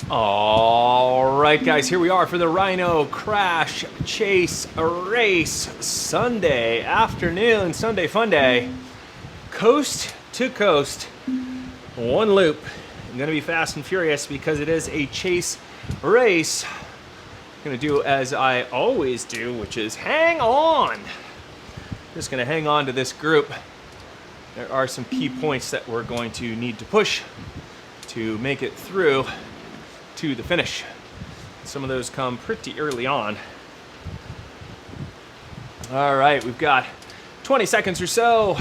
All right, guys, here we are for the Rhino Crash Chase Race. Sunday afternoon, Sunday fun day. Coast to coast, one loop. I'm going to be fast and furious because it is a chase race. I'm going to do as I always do, which is hang on. Just going to hang on to this group. There are some key points that we're going to need to push to make it through to the finish. Some of those come pretty early on. All right, we've got 20 seconds or so.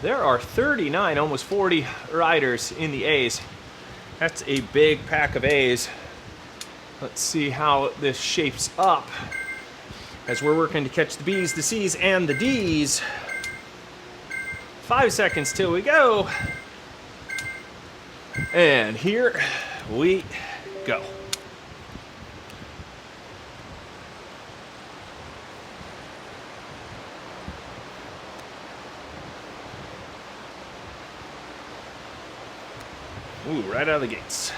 There are 39, almost 40 riders in the A's. That's a big pack of A's. Let's see how this shapes up as we're working to catch the B's, the C's, and the D's. 5 seconds till we go. And here we go. Ooh, right out of the gates.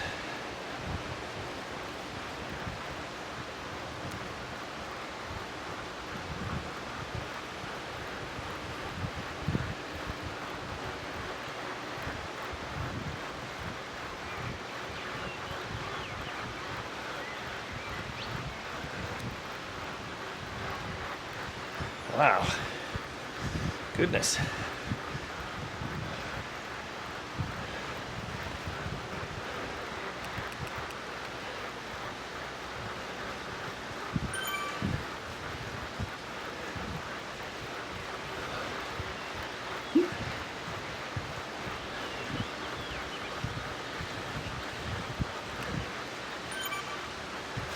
Wow. Goodness.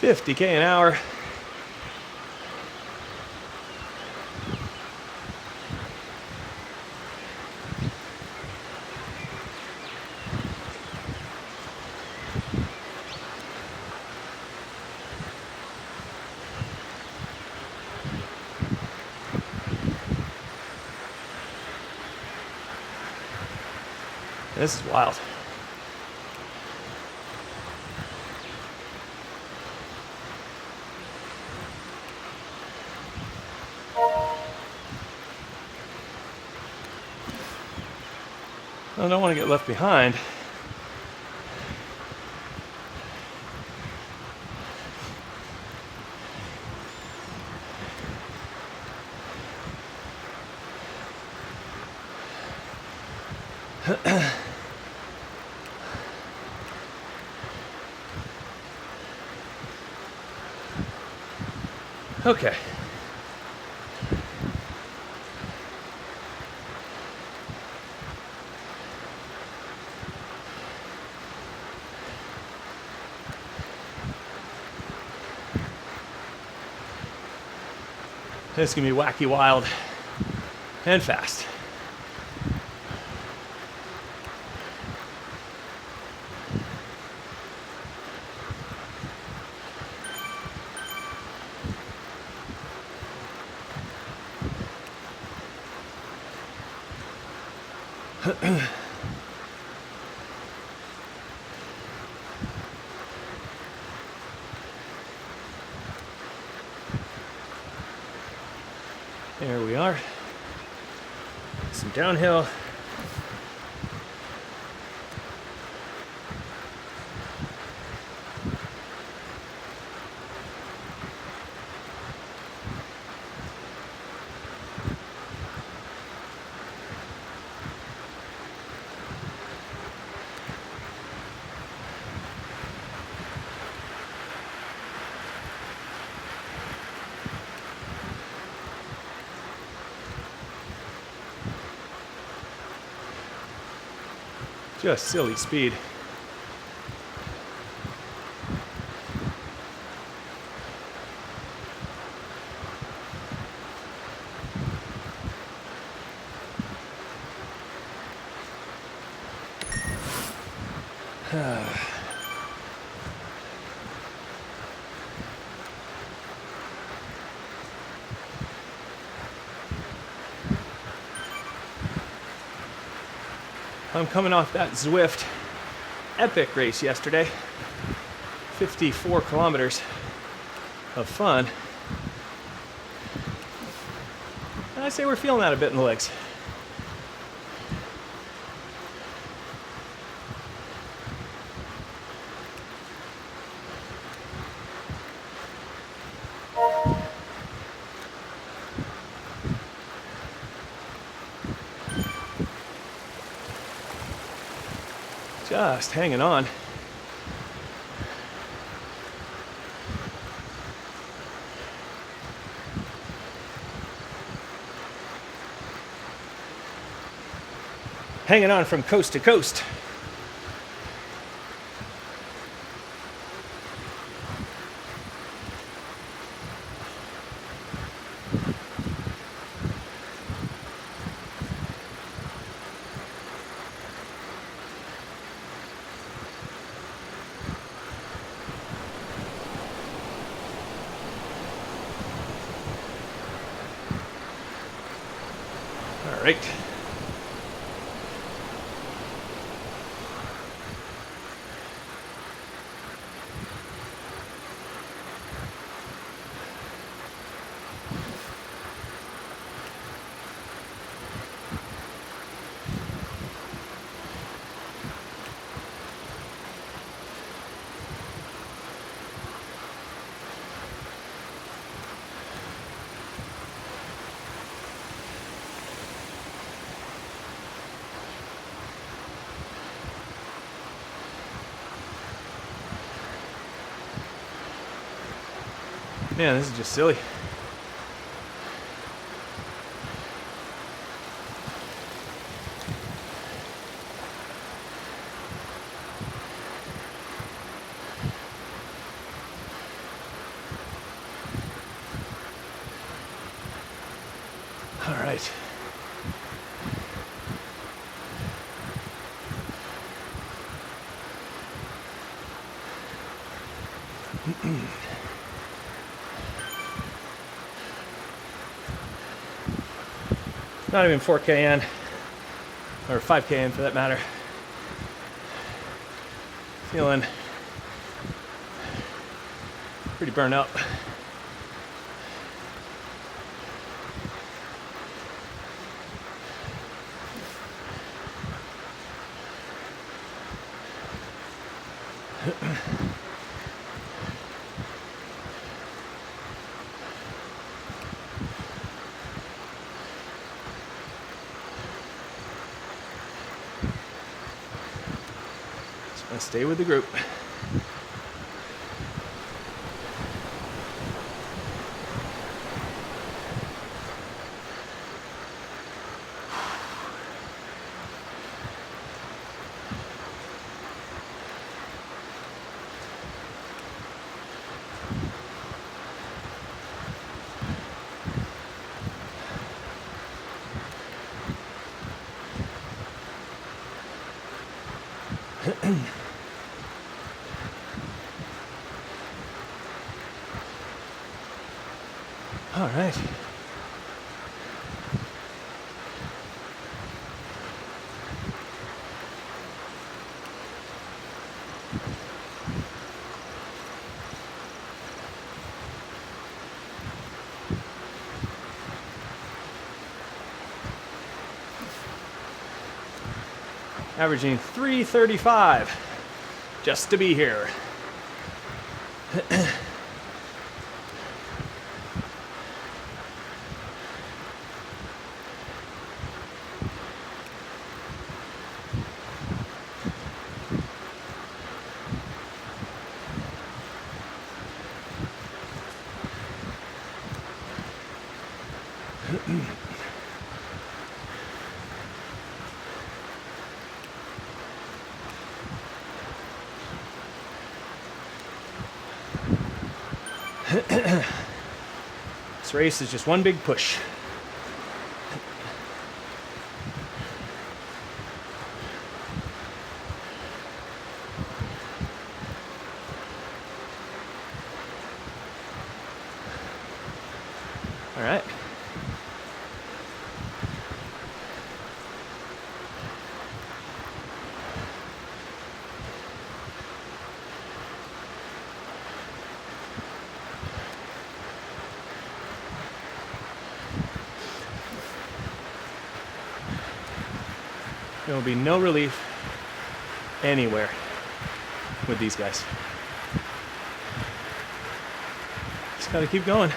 $50K an hour. This is wild. I don't want to get left behind. Okay. This is gonna be wacky, wild, and fast. There we are. Some downhill. Just silly speed. I'm coming off that Zwift epic race yesterday. 54 kilometers of fun. And I say we're feeling that a bit in the legs. Just hanging on. Hanging on from coast to coast. All right. Man, this is just silly. All right. Not even 4K in, or 5K in for that matter. Feeling pretty burnt out. Stay with the group. All right. Averaging 3:35 just to be here. This race is just one big push. All right. There will be no relief anywhere with these guys. Just gotta keep going.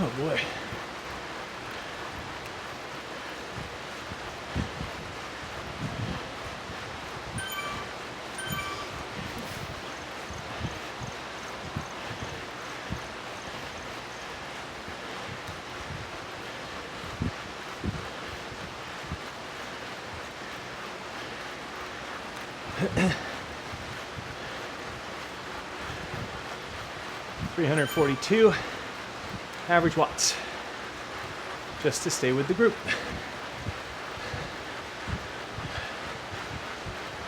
Oh boy. $342 average watts just to stay with the group.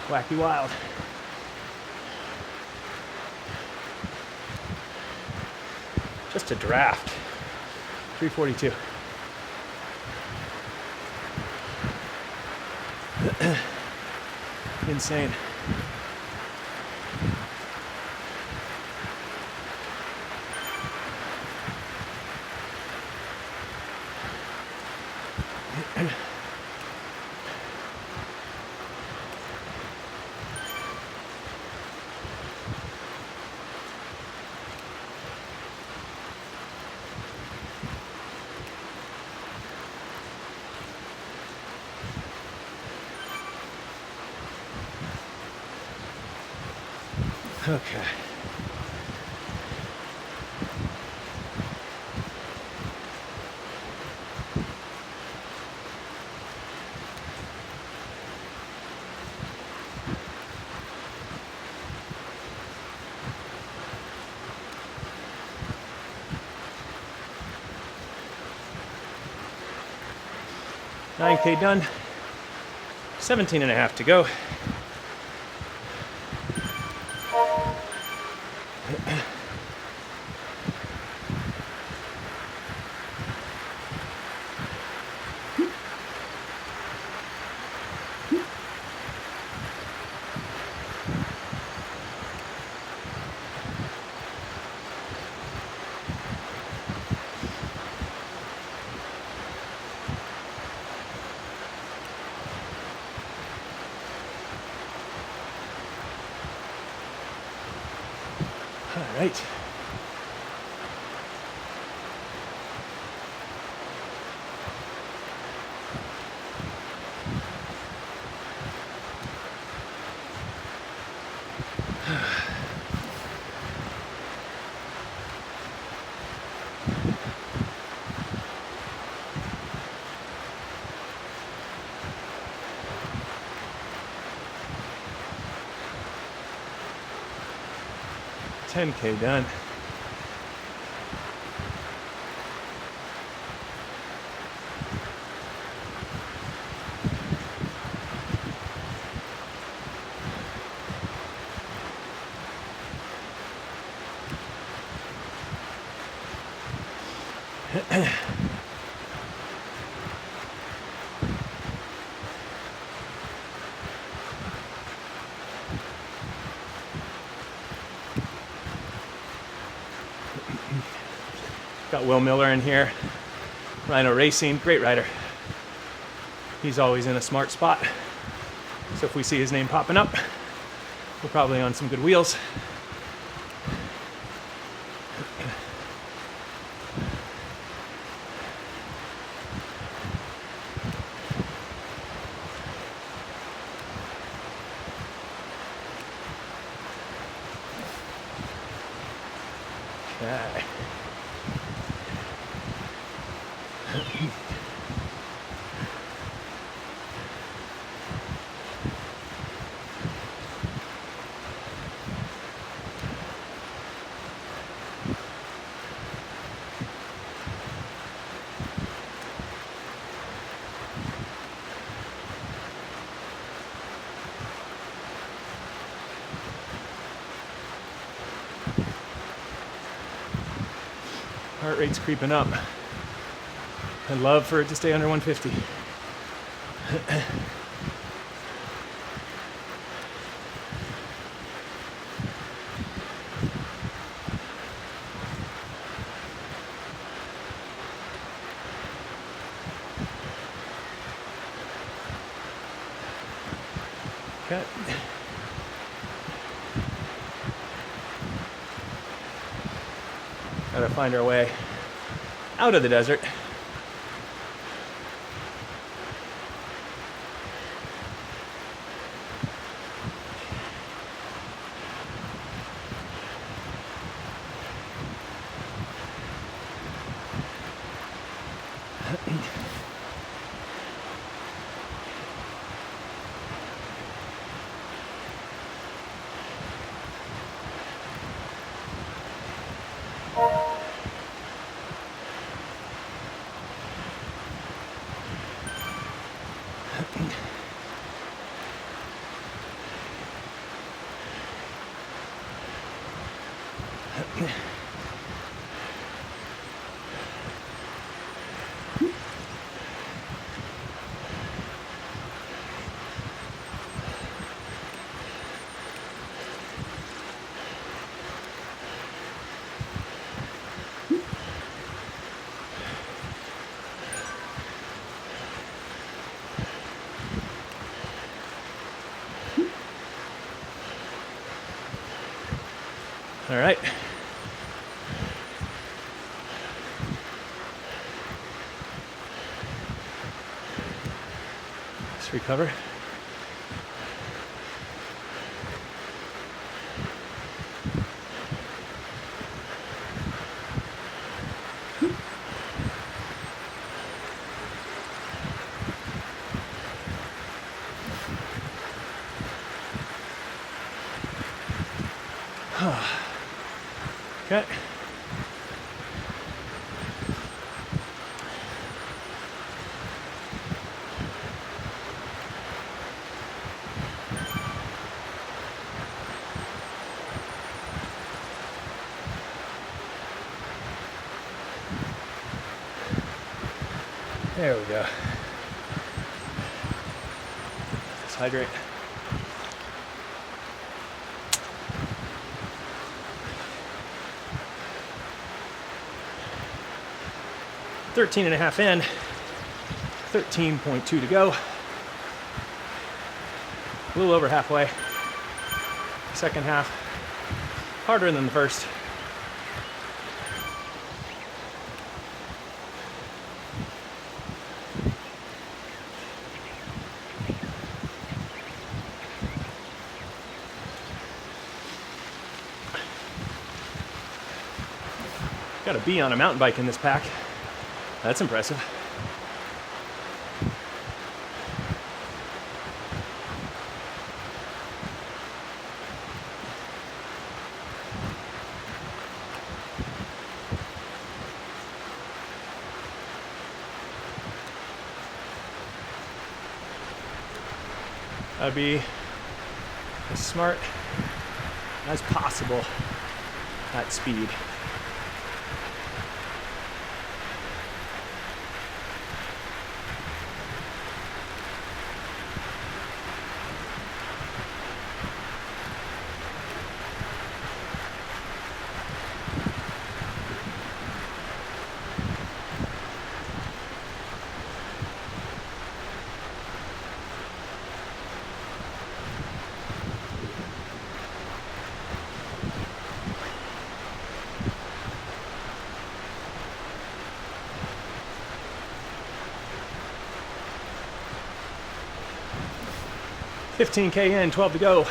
Wacky wild. Just a draft. 342. Insane. Okay. $9K done. 17 and a half to go. All right. $10K done. Got Will Miller in here, Rhino Racing, great rider. He's always in a smart spot. So if we see his name popping up, we're probably on some good wheels. Okay. Heart rate's creeping up. I'd love for it to stay under 150. Okay. Gotta find our way out of the desert. All right. Let's recover. Okay. There we go. Let's hydrate. $13.5 in, 13.2 to go. A little over halfway. Second half, harder than the first. Got a B on a mountain bike in this pack. That's impressive. That'd be as smart as possible at speed. $15K in, 12 to go.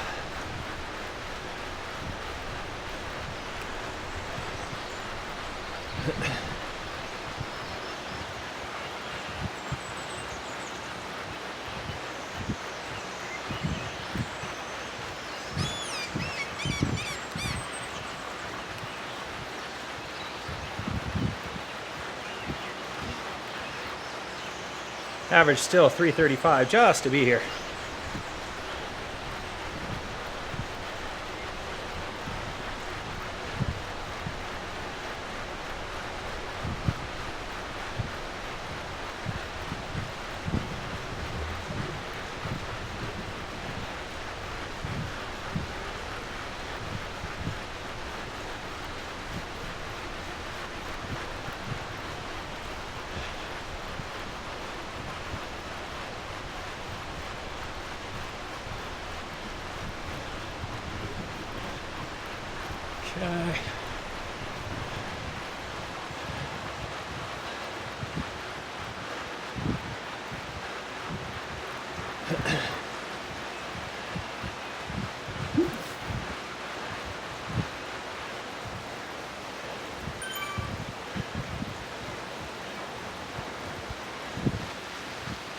Average still 335 just to be here. Okay.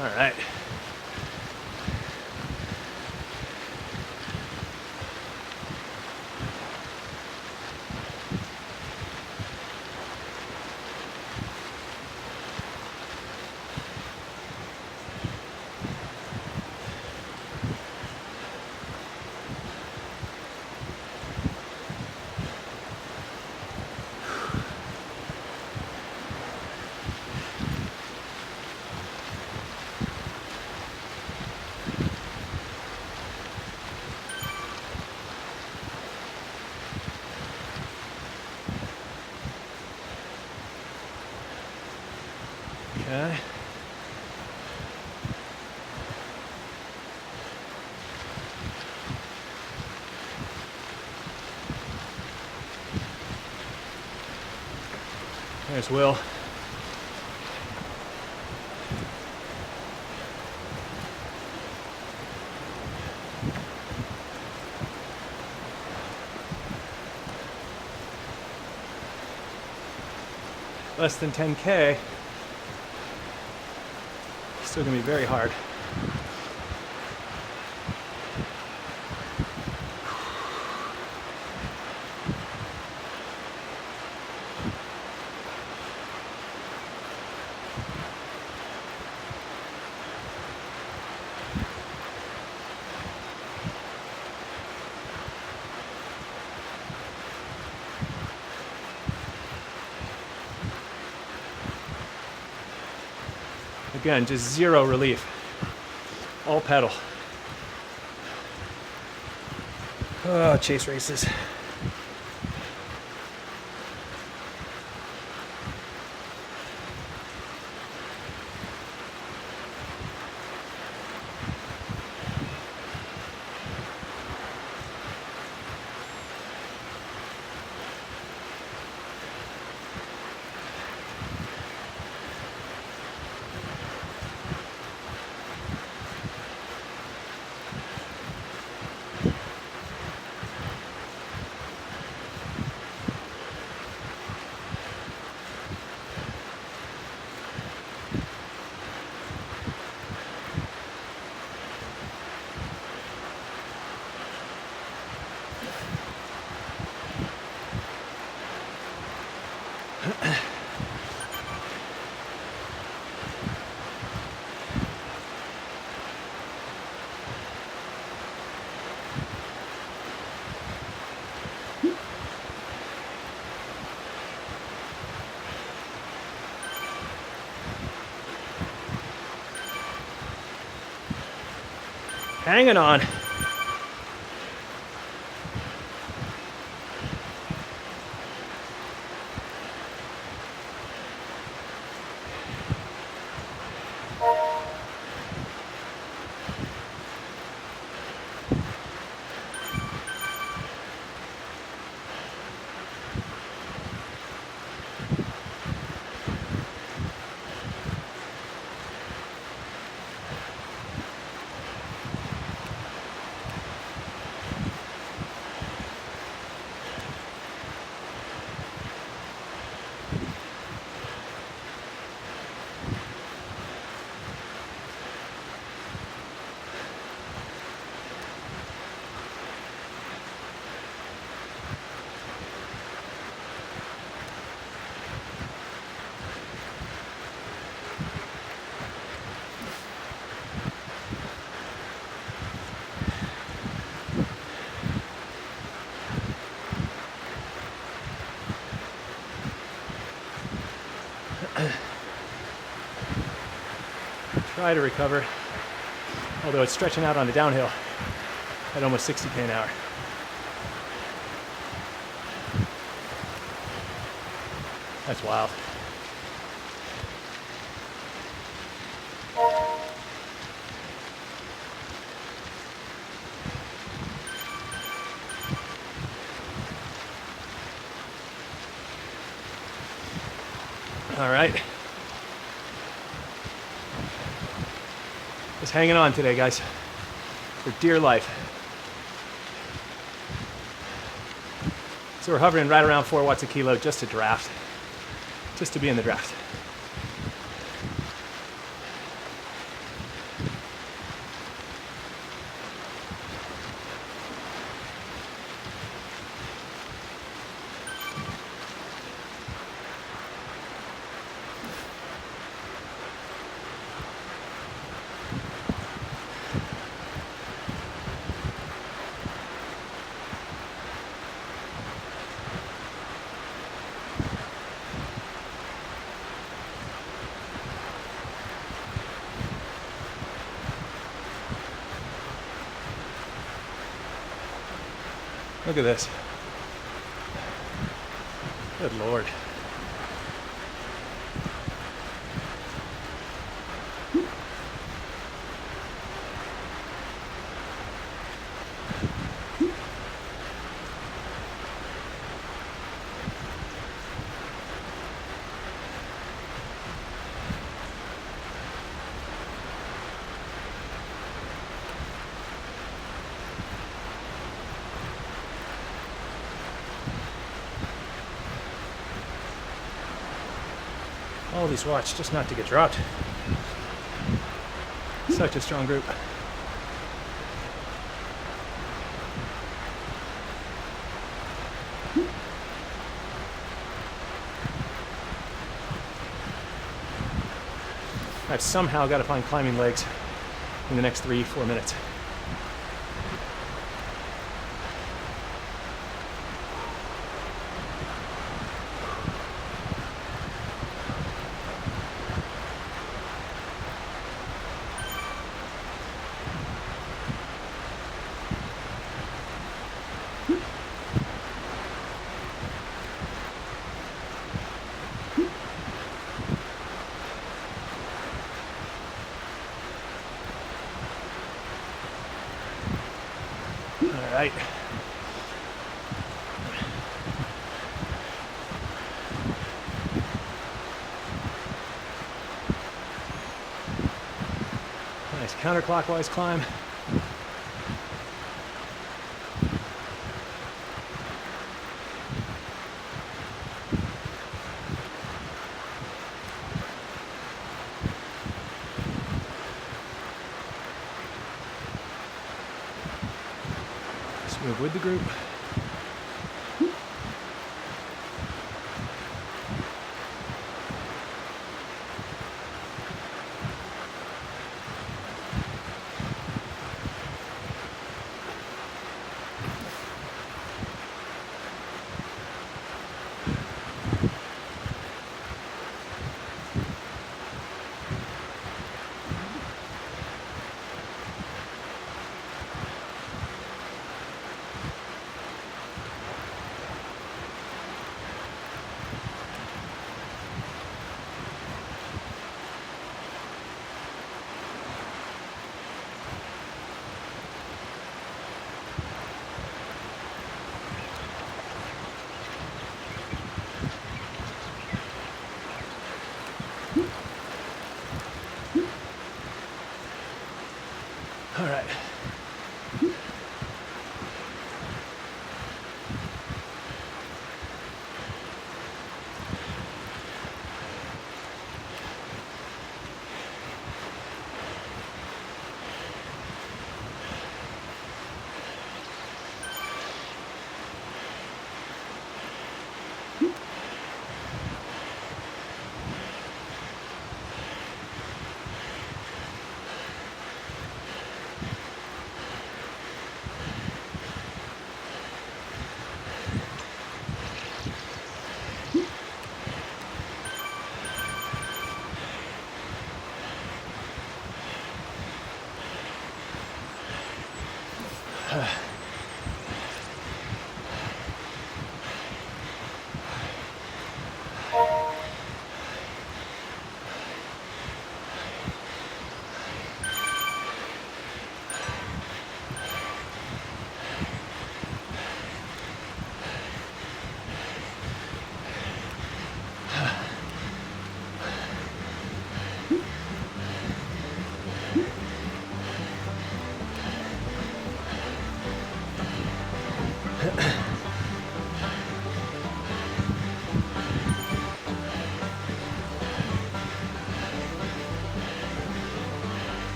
All right. Okay. There's Will. Less than 10K. Still gonna be very hard. Again, just zero relief. All pedal. Oh, chase races. Hanging on. Try to recover, although it's stretching out on the downhill at almost 60k an hour. That's wild. All right. Just hanging on today, guys, for dear life. So we're hovering right around 4 watts a kilo just to draft, just to be in the draft. Look at this. Good Lord. All these watts just not to get dropped. Such a strong group. I've somehow got to find climbing legs in the next 3-4 minutes. All right. Nice counterclockwise climb. Move with the group.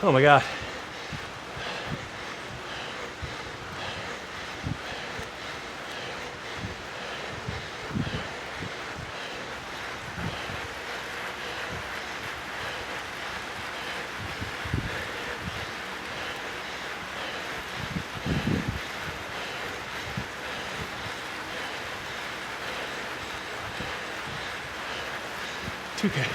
Oh my God. Okay.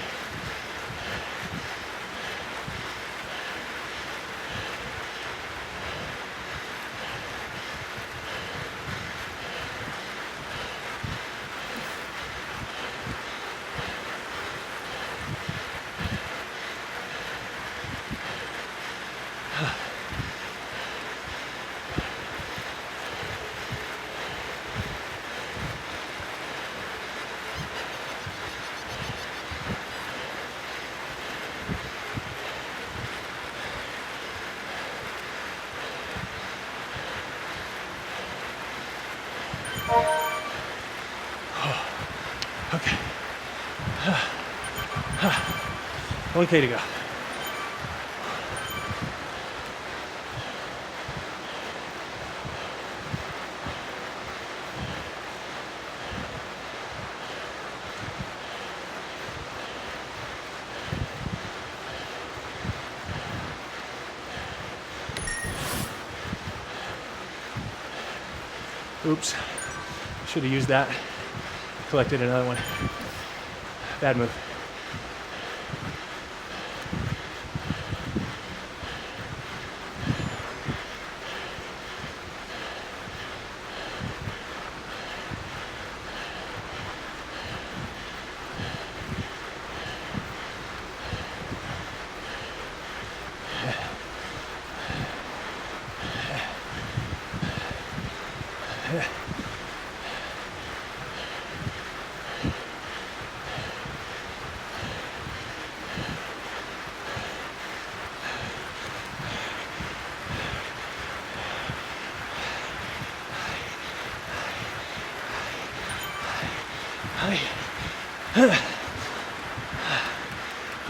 Okay. 1K to go. Oops. Should have used that. Collected another one. Bad move.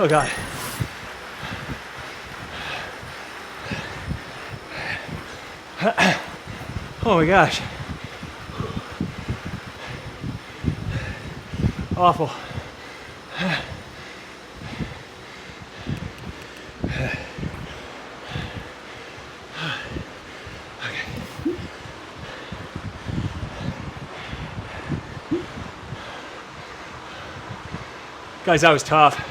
Oh God. Oh my gosh. Awful. Guys, that was tough.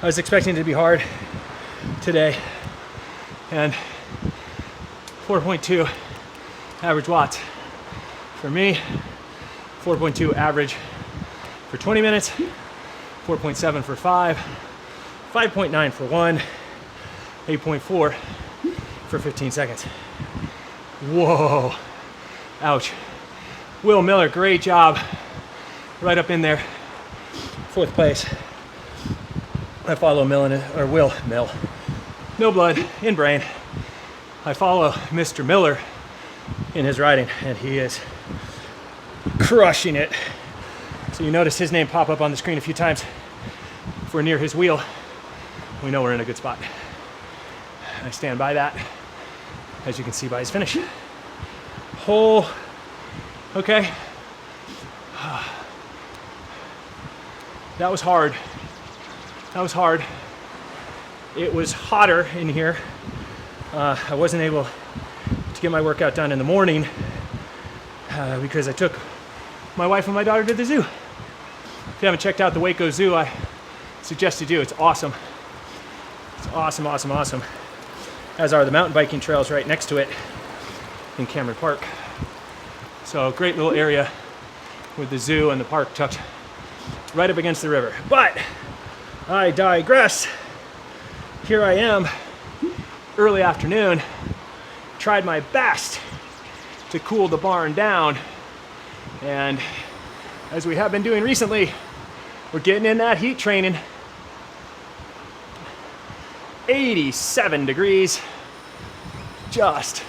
I was expecting it to be hard today, and 4.2 average watts for me, 4.2 average for 20 minutes, 4.7 for 5, 5.9 for 1, 8.4 for 15 seconds. Whoa, ouch. Will Miller, great job. Right up in there, 4th place. I follow Will Mill. No blood in brain. I follow Mr. Miller in his riding, and he is crushing it. So you notice his name pop up on the screen a few times. If we're near his wheel, we know we're in a good spot. I stand by that, as you can see by his finish. Hole, okay. That was hard. That was hard. It was hotter in here. I wasn't able to get my workout done in the morning because I took my wife and my daughter to the zoo. If you haven't checked out the Waco Zoo, I suggest you do. It's awesome. It's awesome, awesome, awesome. As are the mountain biking trails right next to it in Cameron Park. So great little area with the zoo and the park tucked right up against the river. But I digress. Here I am, early afternoon, tried my best to cool the barn down, and as we have been doing recently, we're getting in that heat training. 87 degrees, just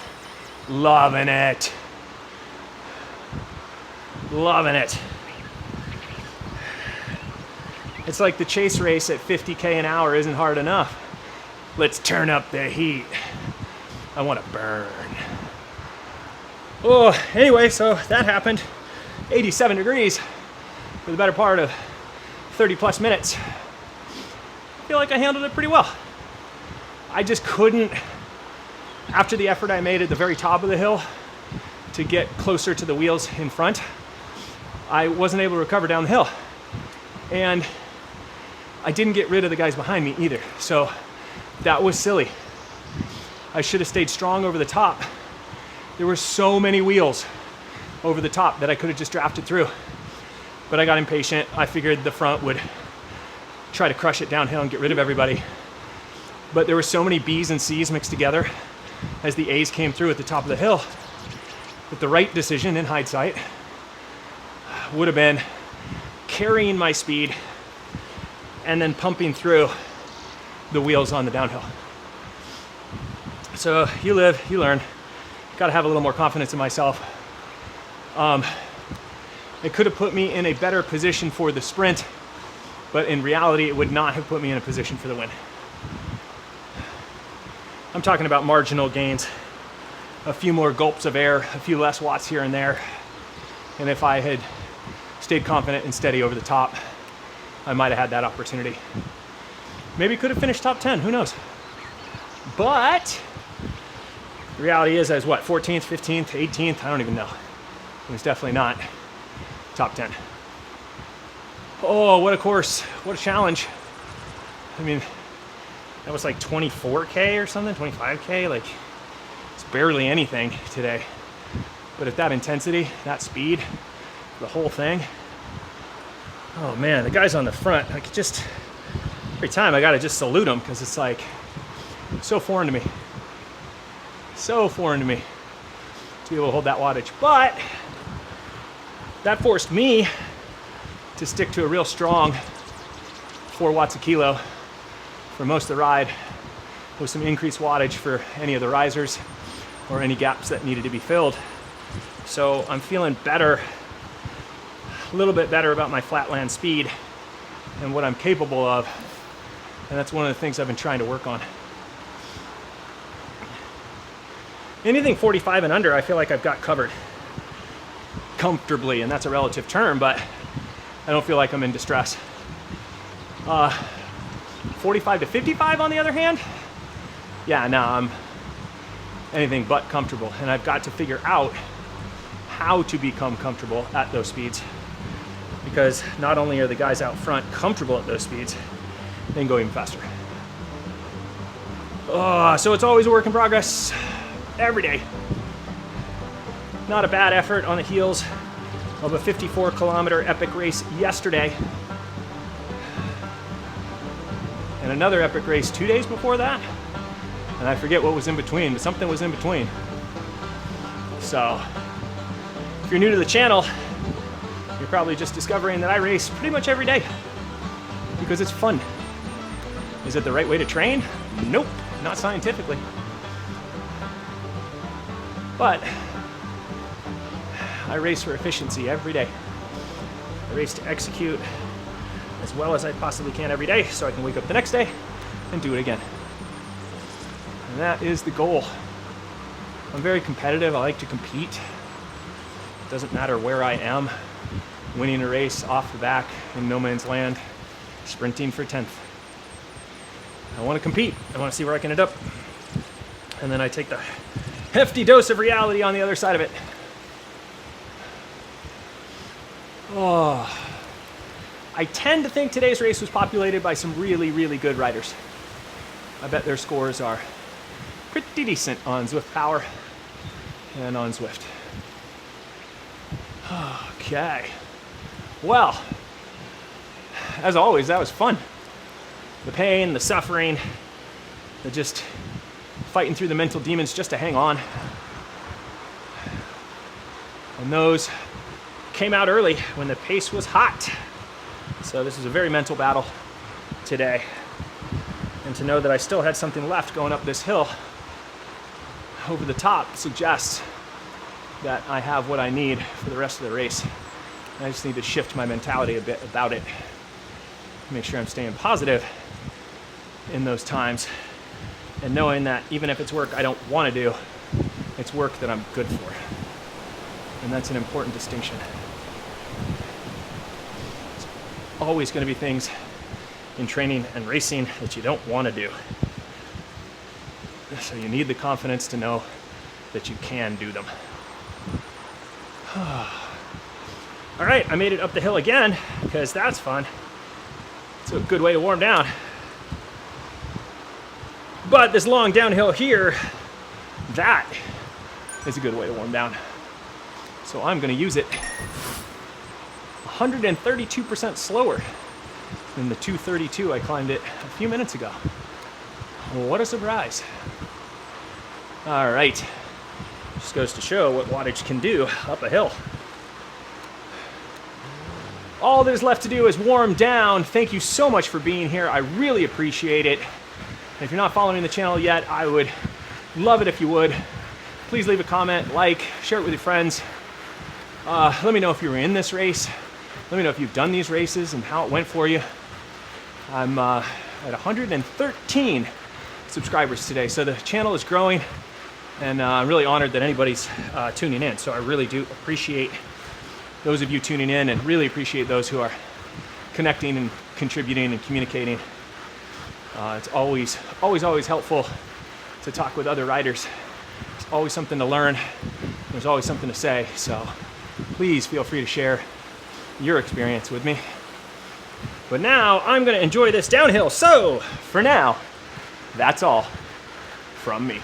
loving it. Loving it. It's like the chase race at 50K an hour isn't hard enough. Let's turn up the heat. I want to burn. Oh, anyway, so that happened. 87 degrees for the better part of 30 plus minutes. I feel like I handled it pretty well. I just couldn't, after the effort I made at the very top of the hill to get closer to the wheels in front, I wasn't able to recover down the hill. And I didn't get rid of the guys behind me either. So that was silly. I should have stayed strong over the top. There were so many wheels over the top that I could have just drafted through. But I got impatient. I figured the front would try to crush it downhill and get rid of everybody. But there were so many B's and C's mixed together as the A's came through at the top of the hill that the right decision in hindsight would have been carrying my speed and then pumping through the wheels on the downhill. So you live, you learn. Got to have a little more confidence in myself. It could have put me in a better position for the sprint, but in reality, it would not have put me in a position for the win. I'm talking about marginal gains, a few more gulps of air, a few less watts here and there. And if I had stayed confident and steady over the top, I might have had that opportunity. Maybe could have finished top 10, who knows? But the reality is I was what, 14th, 15th, 18th, I don't even know. It was definitely not top 10. Oh, what a course, what a challenge. I mean, that was like 24K or something, 25K, like it's barely anything today. But at that intensity, that speed, the whole thing, oh man, the guys on the front, I could just, every time I gotta just salute them because it's like so foreign to me. So foreign to me to be able to hold that wattage. But that forced me to stick to a real strong 4 watts a kilo for most of the ride with some increased wattage for any of the risers or any gaps that needed to be filled. So I'm feeling better, a little bit better about my flatland speed and what I'm capable of. And that's one of the things I've been trying to work on. Anything 45 and under, I feel like I've got covered comfortably, and that's a relative term, but I don't feel like I'm in distress. 45 to 55 on the other hand, yeah, no, I'm anything but comfortable, and I've got to figure out how to become comfortable at those speeds, because not only are the guys out front comfortable at those speeds, they can go even faster. So it's always a work in progress, every day. Not a bad effort on the heels of a 54-kilometer epic race yesterday. And another epic race 2 days before that. And I forget what was in between, but something was in between. So, if you're new to the channel, you're probably just discovering that I race pretty much every day because it's fun. Is it the right way to train? Nope, not scientifically. But I race for efficiency every day. I race to execute as well as I possibly can every day so I can wake up the next day and do it again. And that is the goal. I'm very competitive. I like to compete. It doesn't matter where I am. Winning a race off the back in no man's land, sprinting for 10th. I want to compete. I want to see where I can end up. And then I take the hefty dose of reality on the other side of it. I tend to think today's race was populated by some really, really good riders. I bet their scores are pretty decent on Zwift Power and on Zwift. Okay. Well, as always, that was fun. The pain, the suffering, the just fighting through the mental demons just to hang on. And those came out early when the pace was hot. So this was a very mental battle today. And to know that I still had something left going up this hill over the top suggests that I have what I need for the rest of the race. I just need to shift my mentality a bit about it. make sure I'm staying positive in those times, and knowing that even if it's work I don't want to do, it's work that I'm good for. And that's an important distinction. There's always going to be things in training and racing that you don't want to do. So you need the confidence to know that you can do them. All right, I made it up the hill again because that's fun. It's a good way to warm down. But this long downhill here, that is a good way to warm down. So I'm going to use it 132% slower than the 232 I climbed it a few minutes ago. What a surprise. All right, just goes to show what wattage can do up a hill. All there's left to do is warm down. Thank you so much for being here. I really appreciate it. And if you're not following the channel yet, I would love it if you would. Please leave a comment, like, share it with your friends. Let me know if you were in this race. Let me know if you've done these races and how it went for you. I'm at 113 subscribers today, so the channel is growing, and I'm really honored that anybody's tuning in. So I really do appreciate those of you tuning in, and really appreciate those who are connecting and contributing and communicating. It's always helpful to talk with other riders. There's always something to learn. There's always something to say. So please feel free to share your experience with me. But now I'm going to enjoy this downhill. So for now, that's all from me.